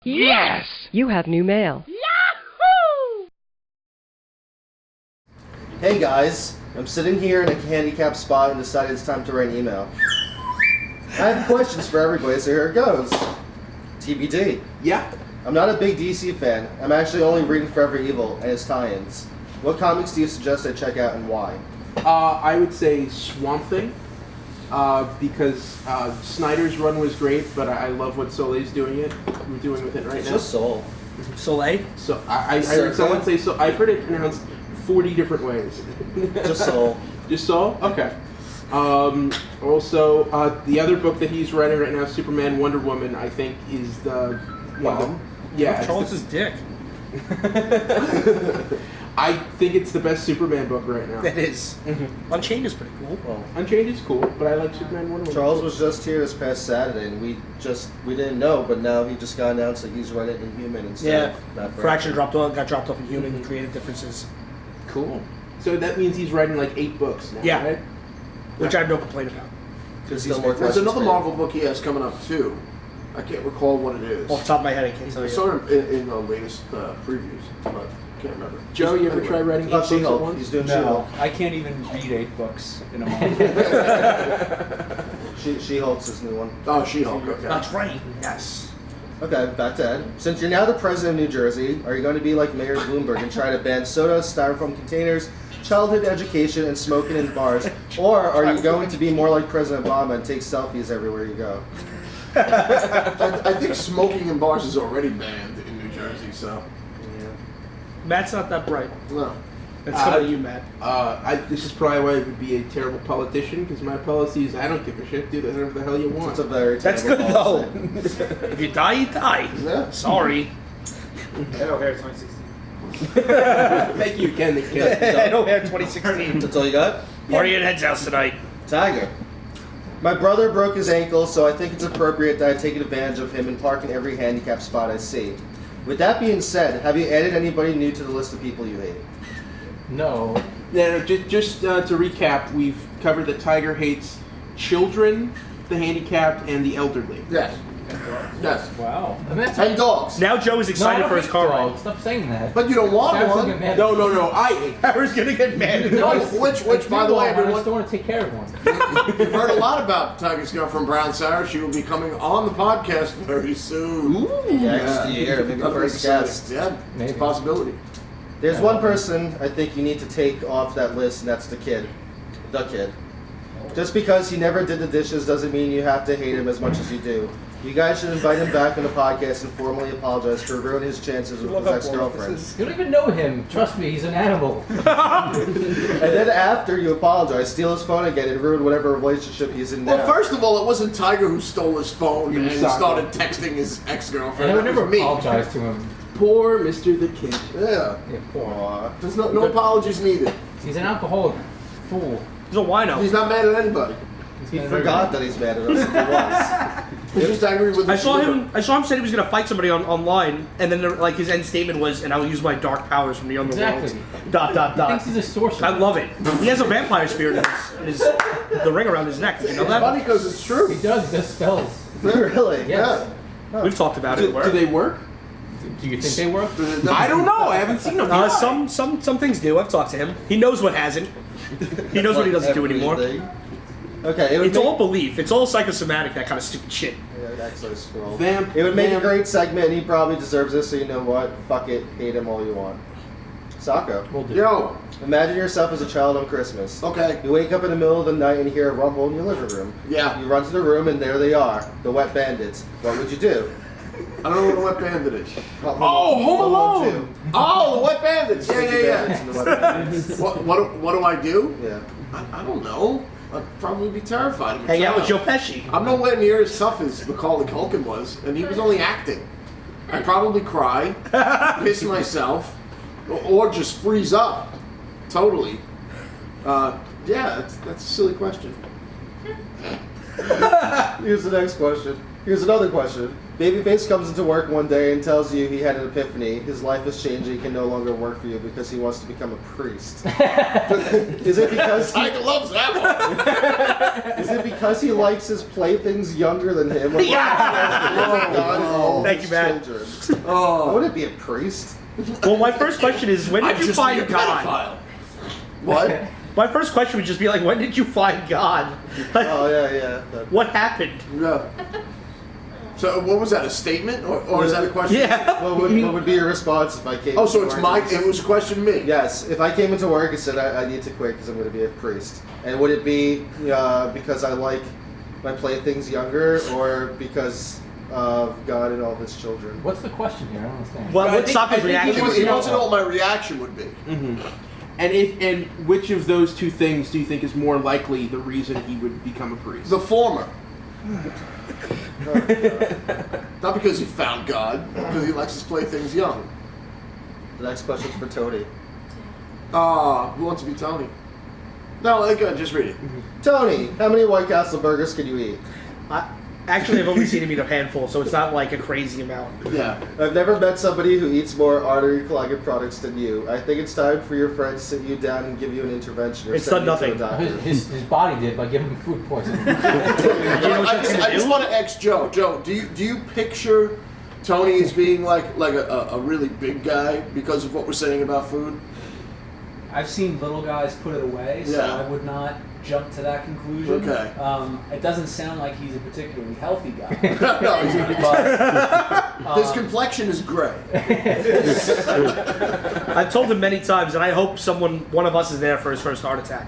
Yes! You have new mail. Yahoo! Hey guys, I'm sitting here in a handicapped spot and decided it's time to write an email. I have questions for everybody, so here it goes. TBD. Yeah. I'm not a big DC fan. I'm actually only reading Forever Evil and its tie-ins. What comics do you suggest I check out and why? I would say Swamp Thing, because Snyder's run was great, but I love what Soleil's doing with it right It's now. just Soul. Soleil? So I heard someone say so. I've heard it pronounced 40 different ways. Just Soul. Just Soul? Okay. Also, the other book that he's writing right now, Superman, Wonder Woman, I think is the Wow. yeah. Charles's dick. I think it's the best Superman book right now. That is. Unchained is pretty cool. Well, Unchained is cool, but I like Superman, Wonder Woman. Charles was just here this past Saturday, and we didn't know, but now he just got announced that he's writing Inhuman instead of Matt Fraction got dropped off in Human, creative differences. Cool. So that means he's writing like 8 books now, Yeah. right? Which I have no complaint about. Because he's more There's another Marvel book he has coming up too. I can't recall what it is. Off the top of my head, I can't tell I you. saw it in the latest previews, but I can't remember. Joe, you ever try writing 8 books at She-Hulk. once? He's doing No, She-Hulk. I can't even read 8 books in a month. She-Hulk's his new one. Oh, She-Hulk. Okay. That's right. Yes. Okay, back to Ed. Since you're now the president of New Jersey, are you going to be like Mayor Bloomberg and try to ban soda, styrofoam containers, childhood education, and smoking in bars? Or are you going to be more like President Obama and take selfies everywhere you go? I think smoking in bars is already banned in New Jersey, so Matt's not that bright. no. That's coming to you, Matt. This is probably why I would be a terrible politician, because my policy is I don't give a shit, do whatever the hell you want. It's a very That's terrible good policy. though. If you die, you die. Yeah. Sorry. Hello, here, 2016. Thank you, Ken the Kid. I don't have 2016. That's all you got? Party at Ed's house tonight. Tiger. My brother broke his ankle, so I think it's appropriate that I take advantage of him and park in every handicap spot I see. With that being said, have you added anybody new to the list of people you hate? No. No, just to recap, we've covered that Tiger hates children, the handicapped, and the elderly. Yes. Yes. Wow. I mean, that's And dogs. Now Joe is excited for his car ride. Stop saying that. But you don't want Sounds one. like a man. No, I Howard's gonna get mad at us. Which, by the way, I just everyone, don't want to take care of one. you've heard a lot about Tiger's girlfriend Brown Sarah. She will be coming on the podcast very soon. Next year, maybe first guest. Yeah, Maybe. it's a possibility. There's one person I think you need to take off that list, and that's the kid. The kid. Just because he never did the dishes doesn't mean you have to hate him as much as you do. You guys should invite him back on the podcast and formally apologize for ruining his chances with his ex-girlfriend. You don't even know him. Trust me, he's an animal. And then after you apologize, steal his phone again and ruin whatever relationship he's in now. Well, first of all, it wasn't Tiger who stole his phone and was Socko. started texting his ex-girlfriend. And I would That never was me. apologize to him. Poor Mr. the Kid. Yeah. Yeah, poor. Aw. There's no apologies needed. He's an alcoholic fool. He's a wino. He's not mad at anybody. He forgot that he's mad at us if he was. He's just angry with the I saw him say he was gonna fight somebody online, and then like his end statement was, "And I will use my dark powers from the underworld." Exactly. Dot He dot. thinks he's a sorcerer. I love it. He has a vampire spirit in his the ring around his neck. Did you know It's that? funny because it's true. He does spells. Really? Yes. We've talked about Do it. they work? Do you think they work? I don't know. I haven't seen them. Some things do. I've talked to him. He knows what hasn't. He knows what he doesn't do anymore. Everything. Okay, It's all belief. It's all psychosomatic. That kind of stupid shit. Yeah, actually scroll. Vamp. It would make a Vamp. great segment, and he probably deserves this, so you know what? Fuck it. Hate him all you want. Socko. We'll do. Yo, Imagine yourself as a child on Christmas. okay. You wake up in the middle of the night and hear a rumble in your living room. Yeah. You run to the room, and there they are, the wet bandits. What would you do? I don't know what a wet bandit is. Oh, Home Alone. Oh, the wet bandits. Yeah. Bandits and the wet bandits. What do I do? Yeah. I don't know. I'd probably be terrified. I'm a Hang out with Joe child. Pesci. I'm nowhere near as tough as Macaulay Culkin was, and he was only acting. I'd probably cry, piss myself, or just freeze up. Totally. Yeah, that's a silly question. Here's the next question. Here's another question. Babyface comes into work one day and tells you he had an epiphany. His life is changing. He can no longer work for you because he wants to become a priest. Is it because Tiger loves that one. Is it because he likes his playthings younger than him? Thank you, man. I wouldn't be a priest. Well, my first question is, when I'd did you just be find a God? pedophile. What? My first question would just be like, when did you find God? Like, Oh yeah. what happened? Yeah. So what was that? A statement, or is that a question? Yeah. What would be your response if I came? Oh, so into it's work? it was a question to me. Yes, if I came into work and said I need to quit because I'm going to be a priest, and would it be because I like my playthings younger, or because of God and all His children? What's the question here? I don't understand. Well, I what's think- I Socko's think reaction? He wants to know what my reaction would be. And which of those two things do you think is more likely the reason he would become a priest? The former. Not because he found God, because he likes to play things young. The next question's for Tony. Who wants to be Tony? No, just read it. Tony, how many White Castle burgers can you eat? Actually, I've only seen him eat a handful, so it's not like a crazy amount. Yeah. I've never met somebody who eats more artery clogging products than you. I think it's time for your friends to sit you down and give you an intervention. Or It's send done you to a nothing. doctor. His body did by giving him food poisoning. You know what I that's just, gonna do? want to ask Joe. Joe, do you picture Tony as being like a really big guy because of what we're saying about food? I've seen little guys put it away, so Yeah. I would not jump to that conclusion. Okay. It doesn't sound like he's a particularly healthy guy. No, he's- but, his complexion is gray. I've told him many times, and I hope one of us is there for his first heart attack.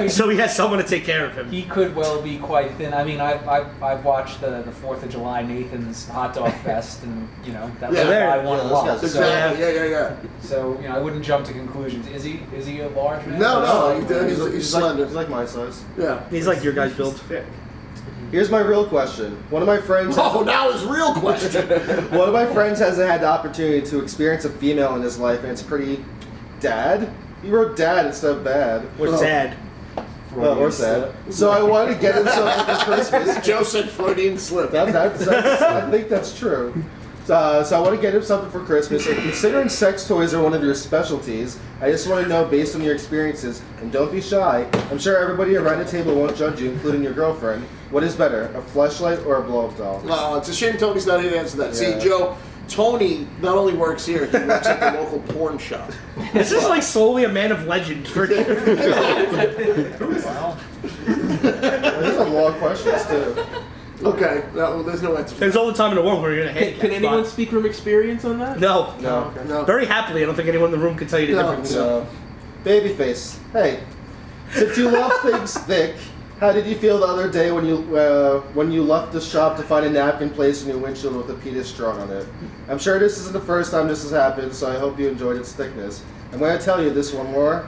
So he has someone to take care of him. he could well be quite thin. I mean, I've watched the 4th of July Nathan's hot dog fest, and that was Yeah. I won a Yeah, lot. those guys- So, Exactly. Yeah. so I wouldn't jump to conclusions. Is he a large man? No, He's he's like, slender. he's like my size. Yeah. He's like your guy's build. Here's my real question. One of my friends. Oh, now his real question. One of my friends hasn't had the opportunity to experience a female in his life, and it's pretty dad. He wrote dad instead of bad. Or sad. Or sad. So I wanted to get him something for Christmas. Joe said Freudian slip. That's I think that's true. So I want to get him something for Christmas. And considering sex toys are one of your specialties, I just want to know, based on your experiences, and don't be shy, I'm sure everybody around the table won't judge you, including your girlfriend. What is better, a fleshlight or a blow-up doll? No, it's a shame Tony's not here to answer that. Yeah. See, Joe, Tony not only works here, he works at the local porn shop. This is like slowly a man of legend. For Well, These are long questions, too. Okay, well, there's no answer. There's all the time in the world where you're gonna hate. Can anyone speak from experience on that? No. No. No. Very happily, I don't think anyone in the room can tell you the No. difference. So, Babyface, hey, since you love things thick, how did you feel the other day when you left the shop to find a napkin placed in your windshield with a penis drawn on it? I'm sure this isn't the first time this has happened, so I hope you enjoyed its thickness. I'm going to tell you this one more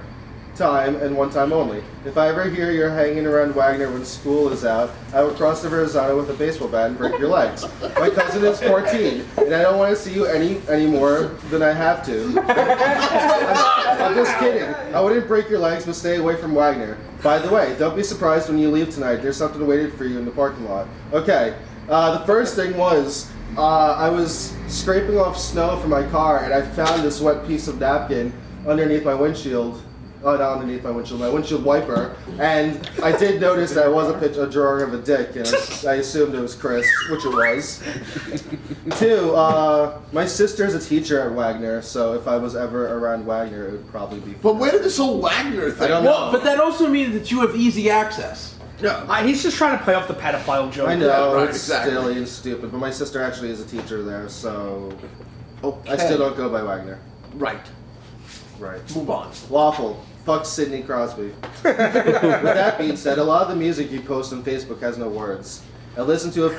time and one time only. If I ever hear you're hanging around Wagner when school is out, I will cross the Verrazano with a baseball bat and break your legs. My cousin is 14, and I don't want to see you any more than I have to. I'm just kidding. I wouldn't break your legs, but stay away from Wagner. By the way, don't be surprised when you leave tonight. There's something waiting for you in the parking lot. Okay, the first thing was, I was scraping off snow from my car, and I found this wet piece of napkin underneath my windshield. Oh, not underneath my windshield wiper. And I did notice that it was a drawing of a dick, and I assumed it was Chris, which it was. 2, my sister's a teacher at Wagner, so if I was ever around Wagner, it would probably be. But where did this whole Wagner thing? I don't Well, know. but that also means that you have easy access. Yeah. He's just trying to play off the pedophile joke. I know, Yeah, right, it's exactly. silly and stupid, but my sister actually is a teacher there, so Okay. I still don't go by Wagner. Right. Right. Move on. Lawful. Fuck Sidney Crosby. With that being said, a lot of the music you post on Facebook has no words. I listened to a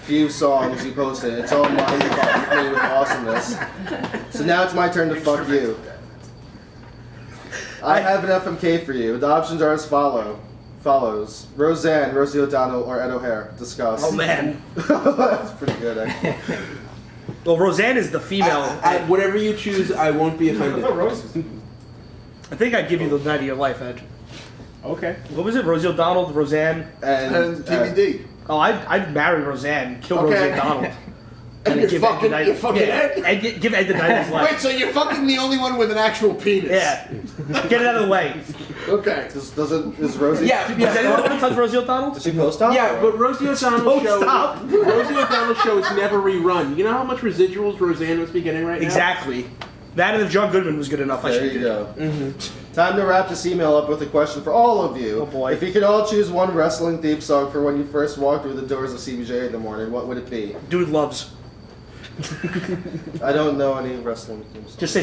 few songs you posted. It's all mind-fucking with awesomeness. So now it's my turn to fuck you. I have an FMK for you. The options are as follows: Roseanne, Rosie O'Donnell, or Ed O'Hare. Discuss. Oh man. That's pretty good, actually. Well, Roseanne is the female. Whatever you choose, I won't be offended. I think I'd give you the night of your life, Ed. Okay. What was it? Rosie O'Donnell, Roseanne. And DVD. Oh, I'd marry Roseanne, kill Okay. Rosie O'Donnell. And you're fucking Ed? And give Ed the night of his life. Wait, so you're fucking the only one with an actual penis? Yeah. Get it out of the way. Okay. Is Rosie? Yeah, Does anyone want to touch Rosie O'Donnell? Does she post up? Yeah, but Rosie O'Donnell's show. stop. Rosie O'Donnell's show is never rerun. You know how much residuals Roseanne must be getting right now? Exactly. That and if John Goodman was good enough, I There should you do. go. Time to wrap this email up with a question for all of you. Oh, boy. If you could all choose one wrestling theme song for when you first walked through the doors of CBJ in the morning, what would it be? Dude loves. I don't know any wrestling theme songs. Just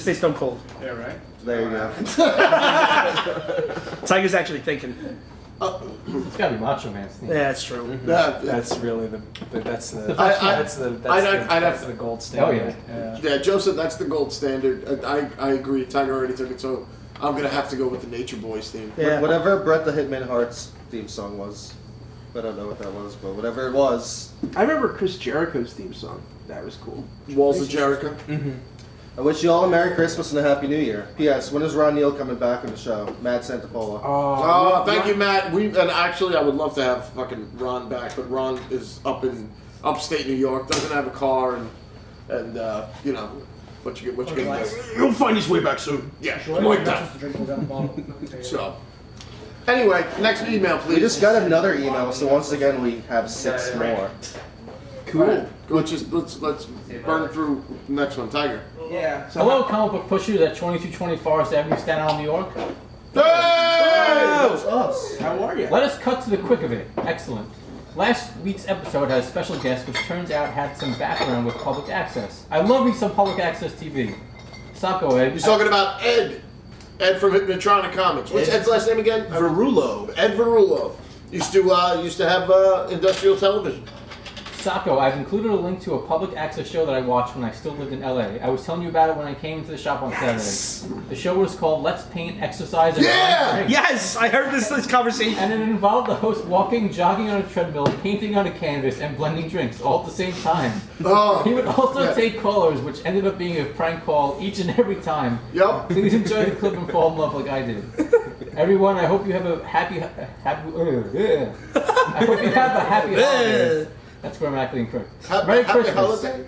say Stone Cold. Yeah, right? There you go. Tiger's actually thinking. It's gotta be Macho Man's theme. Yeah, that's true. That's really that's the gold standard. yeah. Yeah, Joe said that's the gold standard. I agree. Tiger already took it, so I'm gonna have to go with the Nature Boys theme. Yeah. Whatever Bret the Hitman Hart's theme song was. I don't know what that was, but whatever it was. I remember Chris Jericho's theme song. That was cool. Walls of Jericho. I wish you all a Merry Christmas and a Happy New Year. P.S. When is Ron Neal coming back on the show? Matt Santapola. Oh, thank you, Matt. And actually, I would love to have fucking Ron back, but Ron is up in upstate New York, doesn't have a car, and you know what you gonna do. He'll find his way back soon. Yeah, like that. So, anyway, next email, please. We just got another email, so once again we have 6 more. Cool. Let's burn through the next one, Tiger. Yeah. So Hello, comic book pushers at 2220 Forest Avenue, Staten Island, New York. Hey! That was us. how are you? Let us cut to the quick of it. Excellent. Last week's episode had a special guest, which turns out had some background with public access. I love me some public access TV. Socko, Ed. He's talking about Ed from Hypnotronic Comics. What's Ed's last name again? Verulo. Ed Verulo. Used to have industrial television. Socko, I've included a link to a public access show that I watched when I still lived in LA. I was telling you about it when I came into the shop on Saturday. The show was called Let's Paint, Exercise, and Yeah! Run. Yes, I heard this conversation. And it involved the host walking, jogging on a treadmill, painting on a canvas, and blending drinks all at the same time. Oh, He would also yeah. take callers, which ended up being a prank call each and every time. Yup. Please enjoy the clip and fall in love like I did. Everyone, I hope you have a happy I hope you have a happy holiday. That's grammatically incorrect. Merry Happy Christmas. holiday.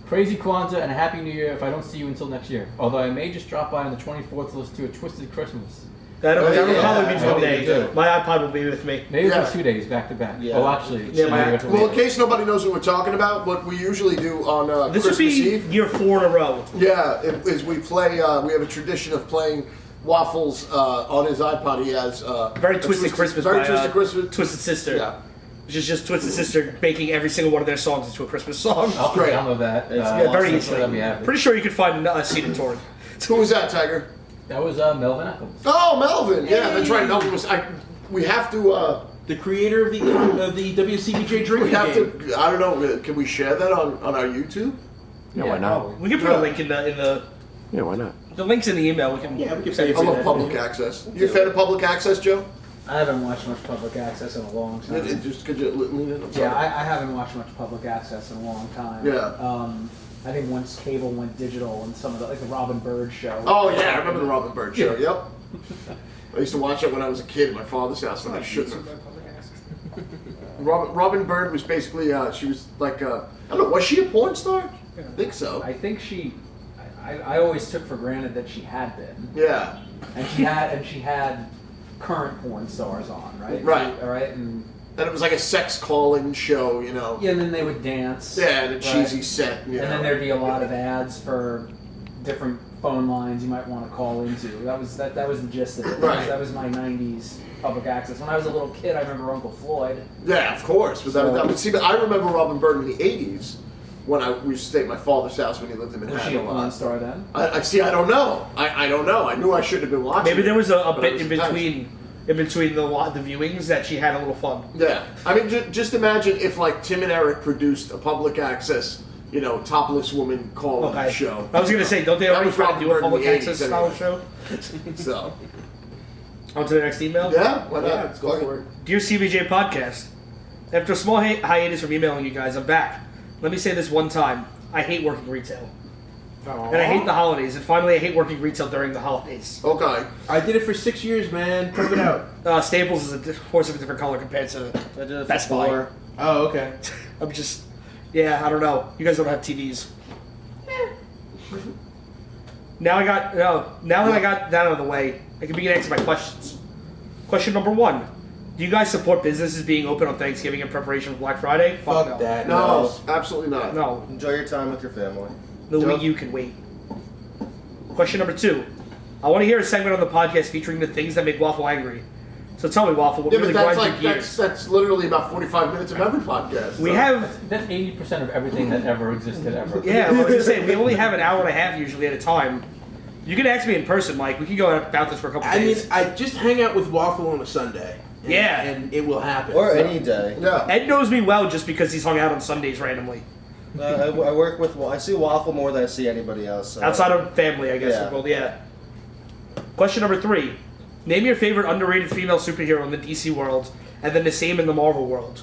Crazy Kwanzaa and a Happy New Year if I don't see you until next year. Although I may just drop by on the 24th to listen to a Twisted Christmas. That'll Yeah. probably be Yeah. one day. Yeah. My iPod will be with me. Maybe Yeah. for 2 days back to back. Yeah. Oh, actually. Yeah, my- Well, in case nobody knows what we're talking about, what we usually do on This would Christmas be Eve, year 4 in a row. is we play. We have a tradition of playing Waffles on his iPod. He has Very a Twisted Christmas Very by, Twisted Christmas. Twisted Sister. Yeah. Which is just Twisted Sister making every single one of their songs into a Christmas song. I'll Great. download that. Yeah, very so that'll be easily. happy. Pretty sure you could find a CD torrent. Who was that, Tiger? That was Melvin Eccles. Oh, Melvin. Yeah, that's right. Melvin was. We have to. The creator of the WCBJ drinking We have game. to. I don't know. Can we share that on our YouTube? Yeah, why not? We can put a link in the Yeah, why not? the link's in the email. We can send it I to love you. public access. You a fan of public access, Joe? I haven't watched much public access in a long time. Just could you lean in? I'm sorry. Yeah, I haven't watched much public access in a long time. Yeah. I think once cable went digital and some of the, like the Robin Bird show. Oh yeah, I remember the Robin Bird show. Yep. I used to watch it when I was a kid at my father's house, and I shouldn't have. Robin Bird was basically she was like I don't know, was she a porn star? I think so. I think I always took for granted that she had been, Yeah. and she had current porn stars on, right? Right. All right, and And it was like a sex calling show, you know. yeah, and then they would dance. Yeah, and a right? cheesy set. You know. And then there'd be a lot of ads for different phone lines you might want to call into. That was the gist of it. Right. That was my '90s public access. When I was a little kid, I remember Uncle Floyd. Yeah, of course. But but I remember Robin Bird in the '80s when we used to stay at my father's house when he lived in Was Manhattan. she a a lot. porn star then? I see. I don't know. I don't know. I knew I shouldn't have been watching. Maybe there was a but bit it in was intense. between the viewings that she had a little fun. Yeah, I mean, just imagine if like Tim and Eric produced a public access, you know, topless woman call-in Okay. show. I was gonna say, don't they That already was try to Robin do a Bird in public the access 80s style anyway. show? So On to the next email. yeah, why not? Yeah, let's go for it. Dear CBJ Podcast, after a small hiatus from emailing you guys, I'm back. Let me say this one time. I hate working retail. And I hate the holidays. And finally, I hate working retail during the holidays. Okay. I did it for 6 years, man. Tough it out. Staples is a horse of a different color compared to I did it Best for Buy. 4. Oh, okay. I'm just, yeah, I don't know. You guys don't have TVs. Now that I got that out of the way, I can begin answering my questions. Question number 1. Do you guys support businesses being open on Thanksgiving in preparation for Black Friday? Fuck no. that. No, absolutely not. No. Enjoy your time with your family. The Joe? Wii U can wait. Question number 2. I want to hear a segment on the podcast featuring the things that make Waffle angry. So tell me, Waffle, what Yeah, really but that's grinds like your gears? that's literally about 45 minutes of every podcast. We so. have, That's 80% of everything that ever existed ever. yeah, well, I was just saying, we only have an hour and a half usually at a time. You can ask me in person, Mike. We can go about this for a couple I mean, days. I just hang out with Waffle on a Sunday. And, Yeah. And it will happen. Or any day. Yeah. Ed knows me well just because he's hung out on Sundays randomly. I work with. I see Waffle more than I see anybody else. So. Outside of family, I guess. Yeah. Well, yeah. Question number 3. Name your favorite underrated female superhero in the DC world, and then the same in the Marvel world.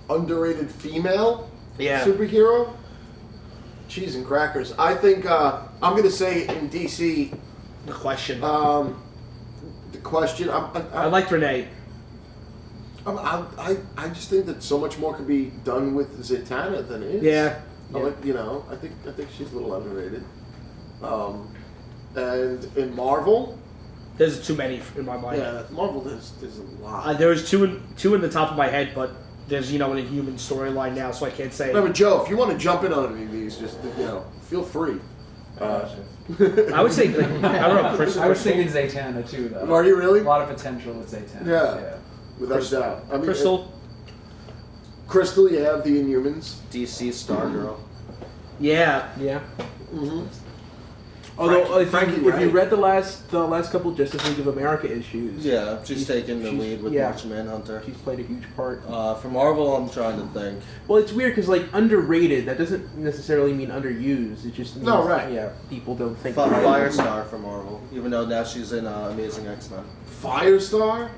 Underrated female Yeah. superhero. Cheese and crackers. I think I'm gonna say in DC. The question. The question. I liked Renee. I just think that so much more could be done with Zatanna than is. Yeah. I like, I think she's a little underrated. And in Marvel, There's too many in my mind. yeah, Marvel there's a lot. There was two in the top of my head, but there's an Inhuman storyline now, so I can't say. Remember, Joe, if you want to jump in on any of these, just feel free. I would say, like, I don't know, Chris. I was thinking Zatanna too, though. Are you really? A lot of potential with Zatanna. Yeah. Without a doubt. I mean, Crystal. Crystal, you have the Inhumans. DC Stargirl. Yeah. Yeah. Mm-hmm. Although, if Frankie you Ray. read the last couple Justice League of America issues, Yeah, she's taking the lead with Martian Manhunter. she's played a huge part. For Marvel, I'm trying to think. Well, it's weird because underrated, that doesn't necessarily mean underused. It just means, No, right. Yeah, people don't think. about it. Firestar for Marvel, even though now she's in Amazing X-Men. Firestar?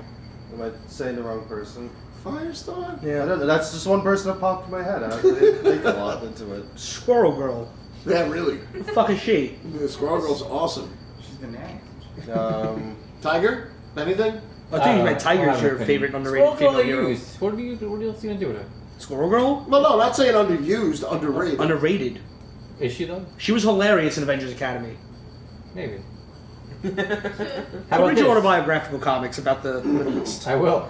Am I saying the wrong person? Firestar? I don't know. That's just one person that popped in my head. I didn't think a lot into it. Squirrel Girl. Yeah, really. What the fuck is she? The Squirrel Girl's awesome. She's the name. Tiger? Anything? I think my I Tiger's don't your have favorite opinions. underrated Squirrel female Girl hero. used. What else are you gonna do with her? Squirrel Girl? No, not saying underused, underrated. Underrated. Is she though? She was hilarious in Avengers Academy. Maybe. How Read about your this? autobiographical comics about the Middle East. I will.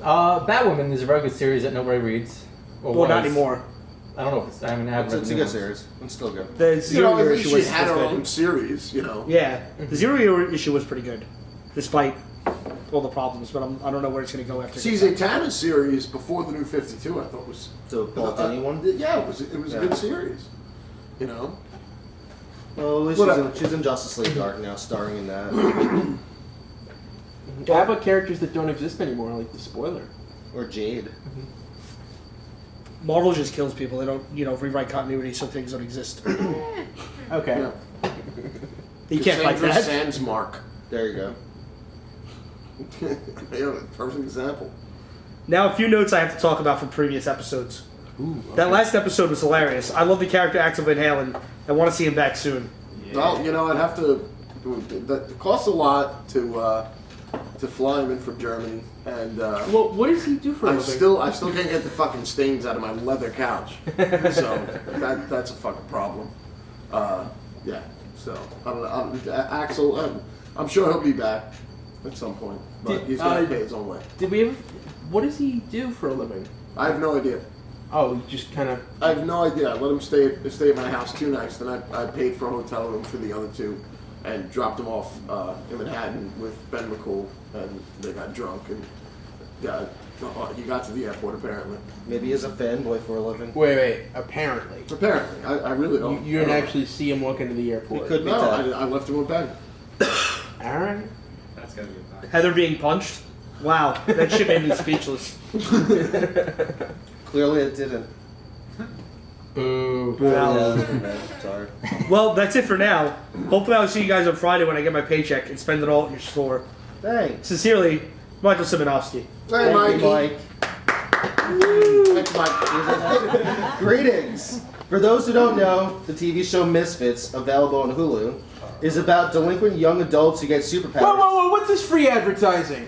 Batwoman is a very good series that nobody reads. Or Well, not was. anymore. I don't know if it's. I mean, I haven't read It's the a new good ones. series. It's still good. The At Zero Year least issue she was had her good. own series, Yeah, the Zero Year issue was pretty good, despite all the problems. But I don't know where it's going to go after. See, Zatanna's series before the New 52, I thought was... The Paul Dini one? Yeah, it was a good series. Well, at least Whatever. she's in Justice League Dark now, starring in that. How about characters that don't exist anymore, like the Spoiler? Or Jade. Marvel just kills people. They don't, rewrite continuity so things don't exist. Okay. Yeah. You can't fight Cassandra that. Sandsmark. There you go. Yeah, perfect example. Now, a few notes I have to talk about from previous episodes. Ooh, That last episode was hilarious. I love the character Axel Van Halen. I want to see him back soon. Well, I'd have to... That costs a lot to fly him in from Germany, and Well, what does he do for a I living? still can't get the fucking stains out of my leather couch. So that's a fucking problem. Yeah. So I don't know. Axel, I'm sure he'll be back at some point, but he's gonna pay his own way. Did we ever? What does he do for a living? I have no idea. Oh, he just kind of. I have no idea. I let him stay at my house 2 nights, then I paid for a hotel room for the other 2, and dropped him off in Manhattan with Ben McCool, and they got drunk and he got to the airport apparently. Maybe he's a fanboy for a living. Wait. Apparently, Apparently, I really don't. you didn't actually see him walk into the airport. He could be No, dead. I left him with Ben. Aaron. That's gotta be a fact. Heather being punched. Wow, that shit made me speechless. Clearly it didn't. Boo. Wow. Yeah, sorry. Well, that's it for now. Hopefully, I'll see you guys on Friday when I get my paycheck and spend it all at your store. Thanks. Sincerely, Michael Simonovsky. Hey, Thank you, Mikey. Mike. Thanks into my. Greetings! For those who don't know, the TV show Misfits, available on Hulu, is about delinquent young adults who get superpowers. Whoa! What's this free advertising?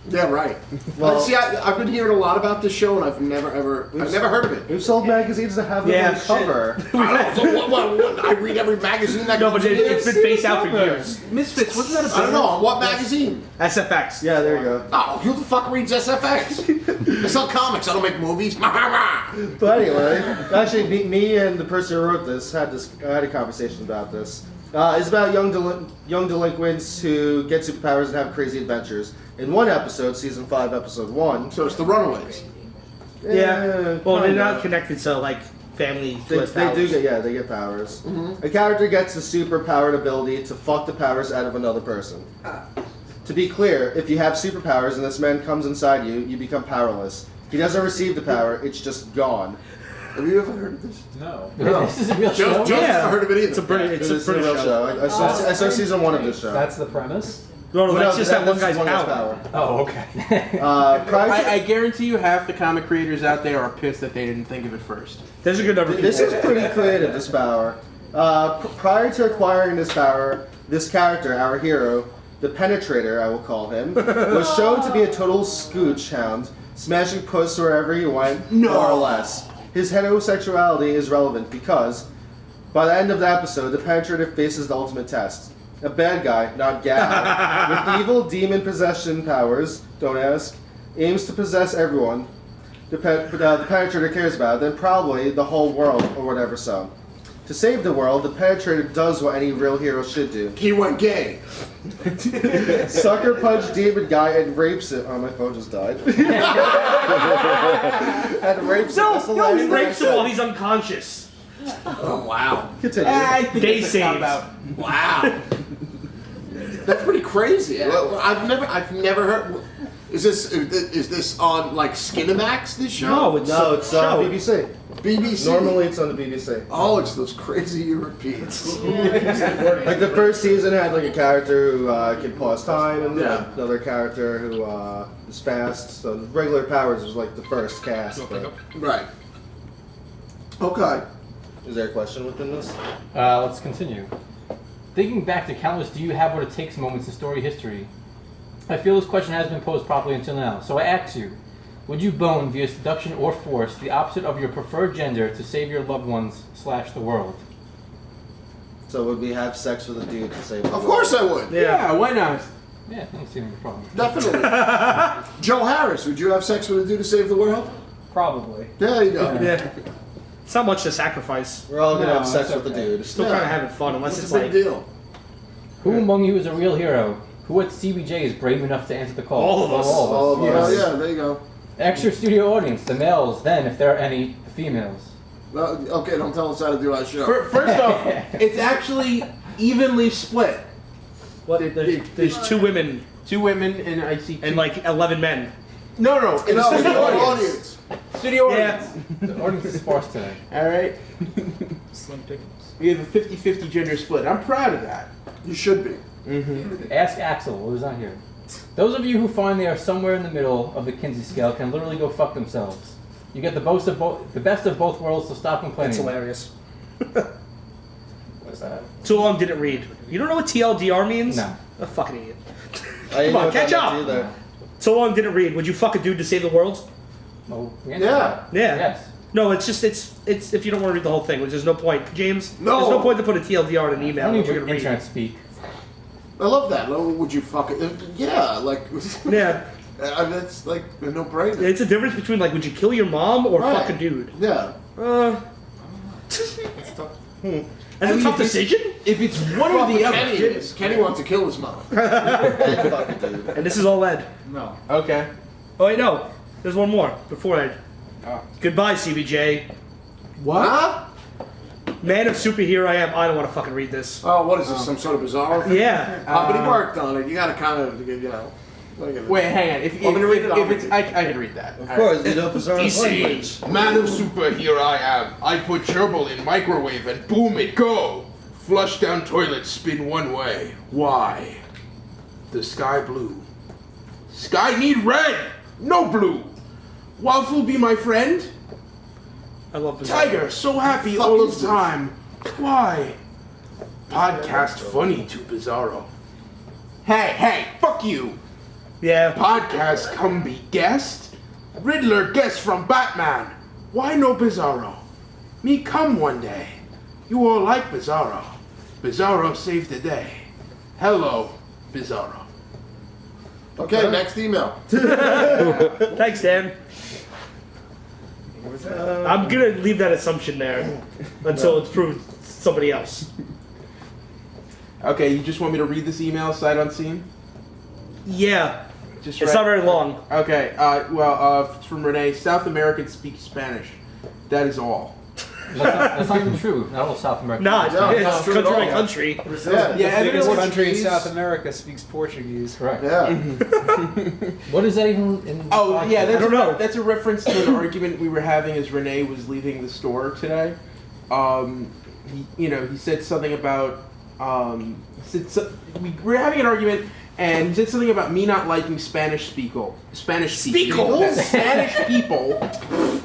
Yeah, right. Well- See, I've been hearing a lot about this show, and I've never heard of it. We've sold magazines that have them Yeah, on the cover. I don't know, so what, I read every magazine that No, but comes in. it's been faced out for years. Misfits, wasn't that a I don't know, on what magazine? SFX. Yeah, there you go. Oh, who the fuck reads SFX? I sell comics, I don't make movies. But anyway, actually, me and the person who wrote this had a conversation about this. It's about young delinquents who get superpowers and have crazy adventures. In one episode, season 5, episode 1. So it's the Runaways. Yeah. Well, they're kinda. not connected to like family. They with do powers. they get powers. A character gets the superpowered ability to fuck the powers out of another person. To be clear, if you have superpowers and this man comes inside you, you become powerless. He doesn't receive the power, it's just gone. Have you ever heard of this? No. This is a real show. Joe's never heard of it either. It's a British. It's a It's a British real show. show. I saw season 1 of this show. That's the premise? No, Well, that's just that one that's guy's one power. Oh, okay. Prior to- I guarantee you half the comic creators out there are pissed that they didn't think of it first. There's a good number of This people. is pretty creative, this power. Prior to acquiring this power, this character, our hero, the Penetrator, I will call him, was shown to be a total scooch hound, smashing puss wherever he went, more or less. His heterosexuality is relevant because, by the end of the episode, the Penetrator faces the ultimate test. A bad guy, not Gad, with evil demon possession powers, don't ask, aims to possess everyone the Penetrator cares about, then probably the whole world or whatever so. To save the world, the Penetrator does what any real hero should do. He went gay. Sucker punch demon guy and rapes it. Oh, my phone just died. And rapes it. That's the No, last he thing I rapes him said. while he's unconscious. Oh, wow. Continue. I think Day it's a cop saves. out. Wow. That's pretty crazy. Well, I've never heard. Is this on like Skinamax? This show? No, it's No, a it's show. BBC. BBC. Normally it's on the BBC. Oh, it's those crazy Europeans. Like the first season had like a character who can pause time, and Yeah. another character who is fast. So the regular powers was like the first cast. But Right. Okay. is there a question within this? Let's continue. Thinking back to countless do you have what it takes moments in story history, I feel this question has been posed properly until now. So I ask you, would you bone via seduction or force the opposite of your preferred gender to save your loved ones / the world? So would we have sex with a dude to save the Of world? course I would. Yeah, why not? Yeah, I don't see any problem. Definitely. Joe Harris, would you have sex with a dude to save the world? Probably. There you go. Yeah. It's not much to sacrifice. We're all gonna No, have sex that's with the okay. dude. Still kind of having fun, unless What's it's the big like deal? Who among you is a real hero? Who at CBJ is brave enough to answer the call? All of us. All of Oh, us. yeah, there you go. Extra studio audience, the males, then, if there are any, the females. Well, okay, don't tell us how to do our show. First off, it's actually evenly split. what? There's 2 women 2 women and I see 2. and like 11 men. No, in the No, studio no, audience. Studio audience. The audience is sparse today. All right. Slim pickings. We have a 50-50 gender split. I'm proud of that. You should be. Ask Axel, who's not here. Those of you who find they are somewhere in the middle of the Kinsey scale can literally go fuck themselves. You get the best of both worlds, so stop complaining. It's hilarious. What's that? Too long didn't read. You don't know what TLDR means? No. A fucking idiot. I didn't Come on, know catch that up. either. So long didn't read. Would you fuck a dude to save the world? Oh, Yeah. Yeah. Yes. No, it's just it's if you don't want to read the whole thing, which there's no point. James, No. there's no point to put a TLDR in an I email don't if need we're your gonna read. internet speak. I love that. Oh, would you fuck it? Yeah, like. Yeah. That's like a no-brainer. It's a difference between like, would you kill your mom or Right. fuck a dude? Yeah. That's a tough decision. If it's one or the other. Kenny is. Kenny wants to kill his mom. And fuck a dude. And this is all Ed. No. Okay. Oh wait, no. There's one more before Ed. Oh. Goodbye, CBJ. What? Huh? Man of superhero I am. I don't want to fucking read this. Oh, what is this? Some sort of bizarre thing? Yeah. But he worked on it. You gotta kind of, you know. Look at it. Wait, hang on. If Want me to read it? I'll it's, read I can read that. Of course, you know bizarre language. Man of superhero I am. I put gerbil in microwave and boom it go. Flush down toilet, spin one way. Why? The sky blue. Sky need red, no blue. Waffle be my friend. I love Bizarro. Tiger, so happy Fuck all is of this? time. Why? Podcast funny to Bizarro. Hey, fuck you. Yeah. Podcast come be guest. Riddler guest from Batman. Why no Bizarro? Me come one day. You all like Bizarro. Bizarro saved the day. Hello, Bizarro. Okay, next email. Thanks, Dan. I'm gonna leave that assumption there until it's proved somebody else. Okay, you just want me to read this email sight unseen? Yeah. Just It's not very long. Okay, it's from Renee. South Americans speak Spanish. That is all. That's not even true. Not all South America. Nah, No, it's not true at country by all. country. Yeah, The Yeah, biggest everyone- country in Portuguese. South America speaks Portuguese. Correct. yeah. What is that even in the Oh, podcast? yeah, that's I don't know. That's a reference to an argument we were having as Renee was leaving the store today. He said something about, we were having an argument, and he said something about me not liking Spanish people.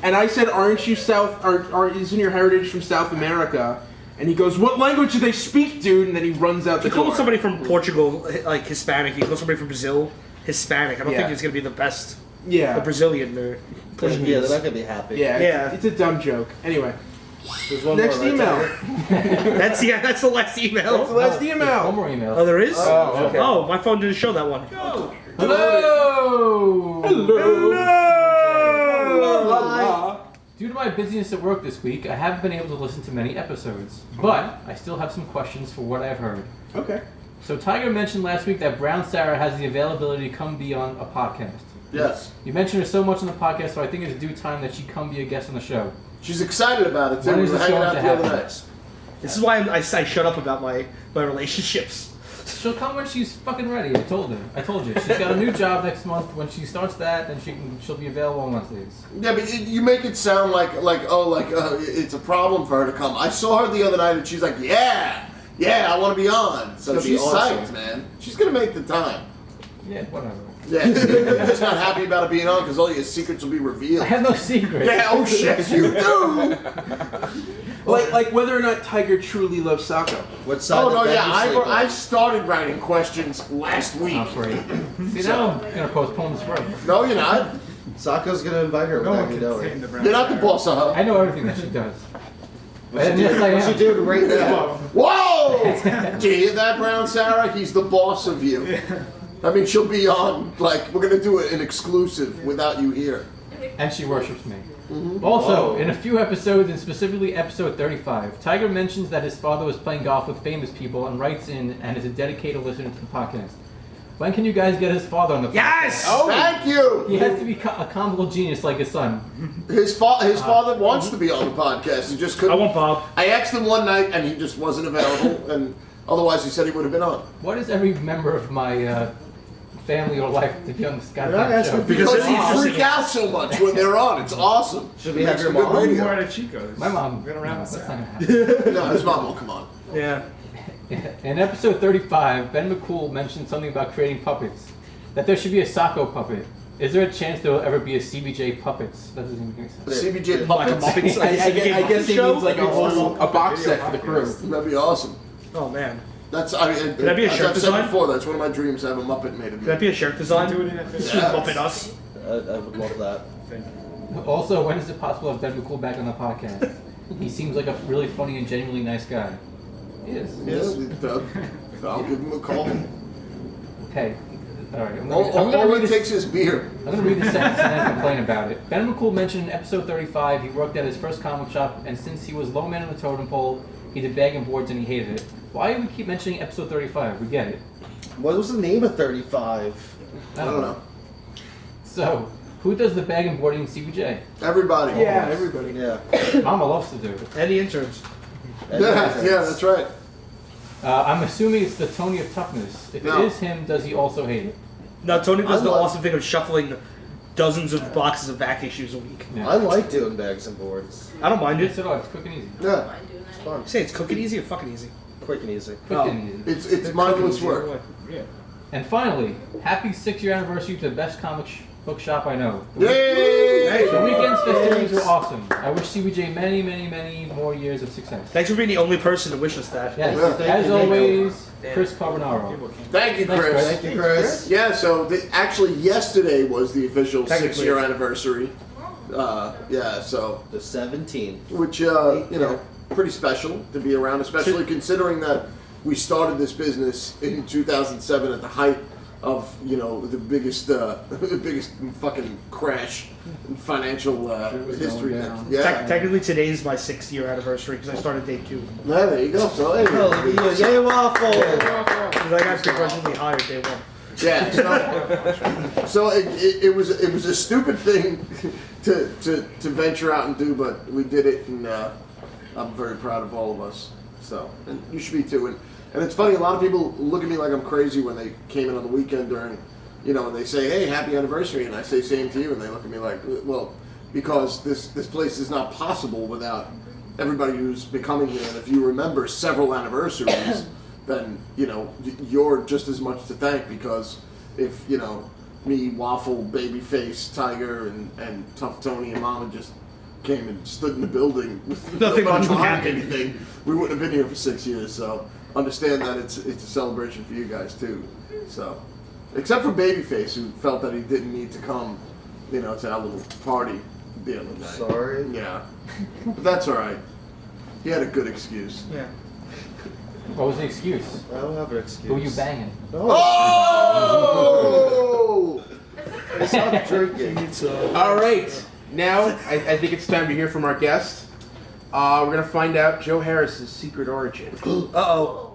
And I said, aren't you isn't your heritage from South America? And he goes, what language do they speak, dude? And then he runs out the If you door. call somebody from Portugal like Hispanic, you call somebody from Brazil Hispanic. I don't Yeah. think it's gonna be the best. Yeah. The Brazilian or Yeah, Portuguese. they're not gonna be happy. Yeah, Yeah. It's a dumb joke. Anyway, There's one next more, right, email. Tyler? That's the last That's the email. last One email. more email. Oh, there is. Oh, okay. Oh, my phone didn't show that one. Hello! Hello. Due to my busyness at work this week, I haven't been able to listen to many episodes, but I still have some questions for what I've heard. Okay. So Tiger mentioned last week that Brown Sarah has the availability to come be on a podcast. Yes. You mentioned her so much on the podcast, so I think it's due time that she come be a guest on the show. She's excited about it too. When We is were this hanging going out to the other happen? night. This is why I shut up about my relationships. She'll come when she's fucking ready. I told you. She's got a new job next month. When she starts that, then she'll be available on Wednesdays. Yeah, but you make it sound like it's a problem for her to come. I saw her the other night and she's like, yeah, I want to be on. So That'd be she's awesome. psyched, man. She's gonna make the time. Yeah, whatever. Yeah, you're just not happy about it being on because all your secrets will be I revealed. have no secret. Yeah, oh shit, you do. Like whether or not Tiger truly loves Socko. What side Oh of no, bed yeah, you I sleep on? started writing questions last week. Oh, great. See, now I'm gonna postpone this forever. No, you're not. Sokko's gonna invite her No without one you can knowing. tame the brown You're not the Sarah. boss of her. I know everything that she does. What's she And yes, I doing? What's she am. doing right now? Whoa! Do you hear that, Brown Sarah? He's the boss of you. I mean, she'll be on, like, we're gonna do an exclusive without you here. And she worships me. Also, in a few episodes, and specifically episode 35, Tiger mentions that his father was playing golf with famous people and writes in and is a dedicated listener to the podcast. When can you guys get his father on the podcast? Yes. Thank you! He has to be a comical genius like his son. His father wants to be on the podcast. He just couldn't. I want Bob. I asked him one night and he just wasn't available, and otherwise he said he would have been on. What is every member of my family or life to be on this You're not goddamn asking show? for Because Because it's you interesting. freak out so much when they're on. It's awesome. Should we It have makes your for good mom? radio. More at Chico's. My mom. Been around No, with that's that. not gonna happen. No, his mom will come on. Yeah. In episode 35, Ben McCool mentioned something about creating puppets. That there should be a Socko puppet. Is there a chance there will ever be a CBJ puppets? That doesn't even make sense. CBJ Like a puppets. Muppets. I guess he Show? means like a box set for the crew. That'd be awesome. Oh man. That's that be a as shirt I've said design? before. That's one of my dreams. To have a Muppet made of Could me. that be a shirt design? Do it in that Just Yeah. Muppet us. I would love that. Also, when is it possible to have Ben McCool back on the podcast? He seems like a really funny and genuinely nice guy. He is. Yes, I'll give him a call. Okay. Alright, I'm All gonna read it this. takes is beer. I'm going to read this sentence and then complain about it. Ben McCool mentioned in episode 35 he worked at his first comic shop, and since he was low man on the totem pole, he did bag and boards and he hated it. Why do we keep mentioning episode 35? We get it. What was the name of 35? I don't know. So, who does the bag and boarding in CBJ? Everybody. Yeah, everybody. Yeah. Mama loves to do it. And the interns. Yeah, that's right. I'm assuming it's the Tony of Toughness. If No. it is him, does he also hate it? Now Tony does I the like- awesome thing of shuffling dozens of boxes of vac issues a week. I like doing bags and boards. I don't mind Yes, it. it is. It's quick and easy. Yeah, It's fun. Say it's cooking easy or fucking easy. Quick and easy. Quick Oh. and easy. it's mindless work. Yeah. And finally, happy 6-year anniversary to the best bookshop I know. Yay! The weekend's festivities were awesome. I wish CBJ many, many, many more years of success. Thanks for being the only person to wish us that. Yes, Yeah. as always, Chris Carbonaro. Thank you, Thanks, Chris. Chris. Thank you, Chris. Yeah, so actually yesterday was the official Technically. 6-year anniversary. Yeah, so The 17th. which pretty special to be around, especially considering that we started this business in 2007 at the height of the biggest fucking crash in financial history. going down. Yeah. Technically, today's my 6th-year anniversary because I started day 2. Yeah, there you go. So hey, Oh, look at you. Yay, waffle! Because I got progressively higher day 1. yeah. So it was a stupid thing to venture out and do, but we did it, and I'm very proud of all of us. So, and you should be too. And it's funny, a lot of people look at me like I'm crazy when they came in on the weekend during, and they say, "Hey, happy anniversary," and I say, "Same to you," and they look at me like, "Well, because this place is not possible without everybody who's been coming here. And if you remember several anniversaries, then you're just as much to thank, because if me, Waffle, Babyface, Tiger, and Tough Tony and Mama just came and stood in the building with Nothing much would behind happen. anything, we wouldn't have been here for 6 years. So understand that it's a celebration for you guys too. So, except for Babyface, who felt that he didn't need to come, to our little party the other night. Sorry. Yeah, but that's all right. He had a good excuse. Yeah. What was the excuse? I don't have an excuse. Who you banging? Oh! Stop drinking. All right, now I think it's time to hear from our guest. We're gonna find out Joe Harris's secret origin. Uh-oh.